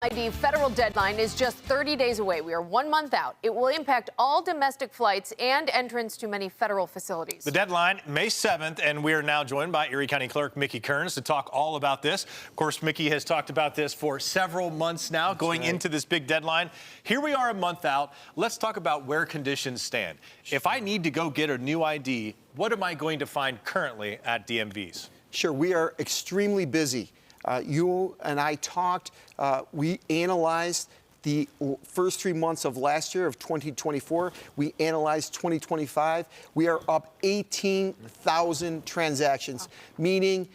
The federal deadline is just 30 days away. We are 1 month out. It will impact all domestic flights and entrance to many federal facilities. The deadline, May 7th, and we are now joined by Erie County Clerk Mickey Kearns to talk all about this. Of course, Mickey has talked about this for several months now, going into this big deadline. Here we are a month out. Let's talk about where conditions stand. If I need to go get a new ID, what am I going to find currently at DMVs? Sure, we are extremely busy. You and I talked, we analyzed the first 3 months of last year of 2024. We analyzed 2025. We are up 18,000 transactions, meaning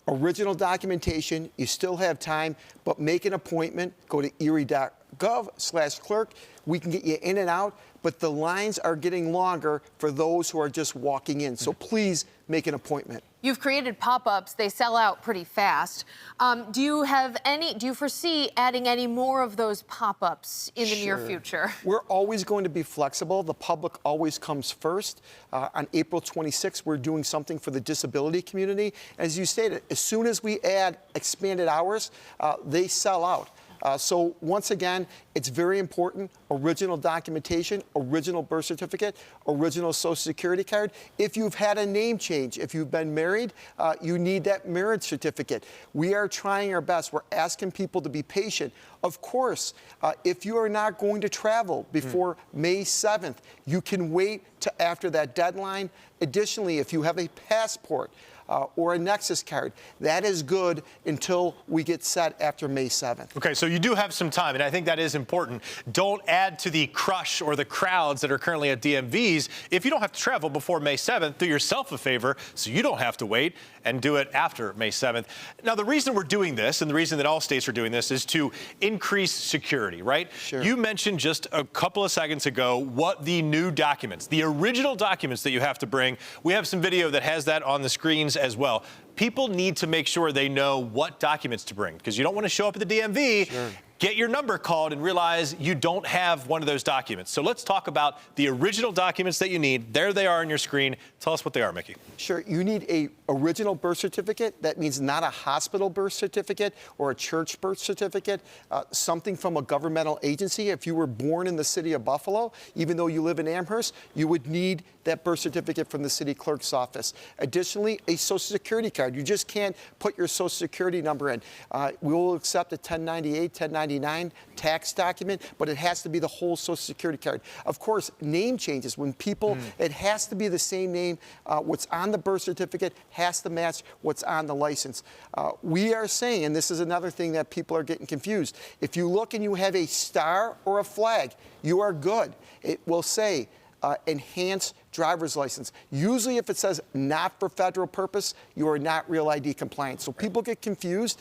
original documentation, you still have time, but make an appointment, go to erie.gov/clerk. We can get you in and out, but the lines are getting longer for those who are just walking in. So please make an appointment. You've created pop-ups. They sell out pretty fast. Do you foresee adding any more of those pop-ups in the near future? We're always going to be flexible. The public always comes first. On April 26th, we're doing something for the disability community. As you stated, as soon as we add expanded hours, they sell out. So once again, it's very important, original documentation, original birth certificate, original social security card. If you've had a name change, if you've been married, you need that marriage certificate. We are trying our best. We're asking people to be patient. Of course, if you are not going to travel before May 7th, you can wait to after that deadline. Additionally, if you have a passport, or a Nexus card, that is good until we get set after May 7th. Okay, so you do have some time, and I think that is important. Don't add to the crush or the crowds that are currently at DMVs. If you don't have to travel before May 7th, do yourself a favor so you don't have to wait and do it after May 7th. Now, the reason we're doing this and the reason that all states are doing this is to increase security, right? Sure. You mentioned just a couple of seconds ago what the new documents, the original documents that you have to bring. We have some video that has that on the screens as well. People need to make sure they know what documents to bring because you don't want to show up at the DMV, get your number called and realize you don't have one of those documents. So let's talk about the original documents that you need. There they are on your screen. Tell us what they are, Mickey. Sure. You need a original birth certificate. That means not a hospital birth certificate or a church birth certificate, something from a governmental agency. If you were born in the city of Buffalo, even though you live in Amherst, you would need that birth certificate from the city clerk's office. Additionally, a social security card. You just can't put your social security number in. We will accept a 1098, 1099 tax document, but it has to be the whole social security card. Of course, name changes. When people, it has to be the same name. What's on the birth certificate has to match what's on the license. We are saying, and this is another thing that people are getting confused, if you look and you have a star or a flag, you are good. It will say, enhanced driver's license. Usually if it says not for federal purpose, you are not Real ID compliant. So people get confused.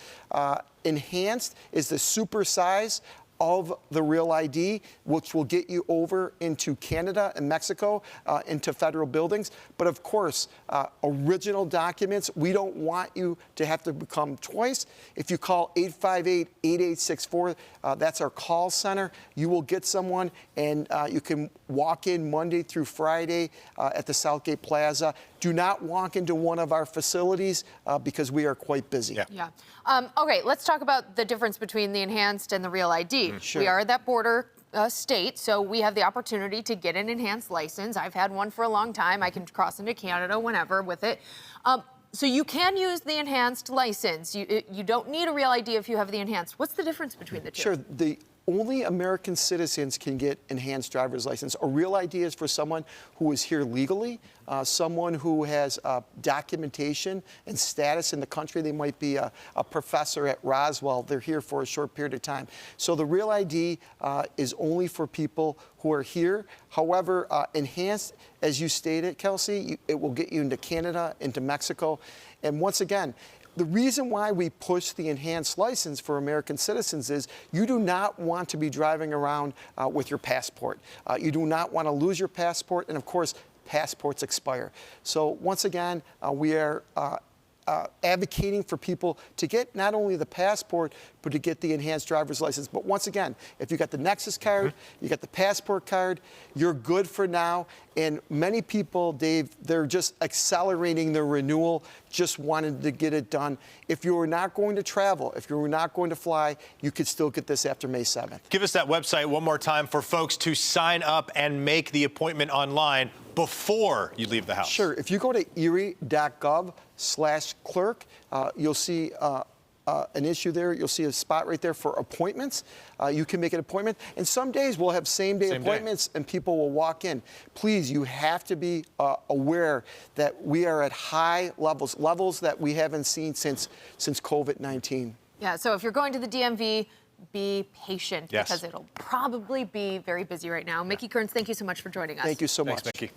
Enhanced is the super size of the Real ID, which will get you over into Canada and Mexico, into federal buildings. But of course, original documents, we don't want you to have to come twice. If you call 858-8864, that's our call center, you will get someone and you can walk in Monday through Friday at the Southgate Plaza. Do not walk into one of our facilities because we are quite busy. Okay, let's talk about the difference between the enhanced and the Real ID. Sure. We are that border state, so we have the opportunity to get an enhanced license. I've had one for a long time. I can cross into Canada whenever with it. So you can use the enhanced license. You don't need a Real ID if you have the enhanced. What's the difference between the two? Sure. Only American citizens can get enhanced driver's license. A Real ID is for someone who is here legally, someone who has documentation and status in the country. They might be a professor at Roswell. They're here for a short period of time. So the Real ID is only for people who are here. However, enhanced, as you stated, Kelsey, it will get you into Canada, into Mexico. And once again, the reason why we push the enhanced license for American citizens is you do not want to be driving around with your passport. You do not want to lose your passport, and of course, passports expire. So once again, we are advocating for people to get not only the passport, but to get the enhanced driver's license. But once again, if you got the Nexus card, you got the passport card, you're good for now. And many people, Dave, they're just accelerating their renewal, just wanted to get it done. If you were not going to travel, if you were not going to fly, you could still get this after May 7th. Give us that website one more time for folks to sign up and make the appointment online before you leave the house. Sure. If you go to erie.gov/clerk, you'll see an issue there. You'll see a spot right there for appointments. You can make an appointment. And some days we'll have same-day appointments and people will walk in. Please, you have to be aware that we are at high levels that we haven't seen since COVID-19. Yeah, so if you're going to the DMV, be patient because it'll probably be very busy right now. Mickey Kearns, thank you so much for joining us. Thank you so much. Thanks, Mickey.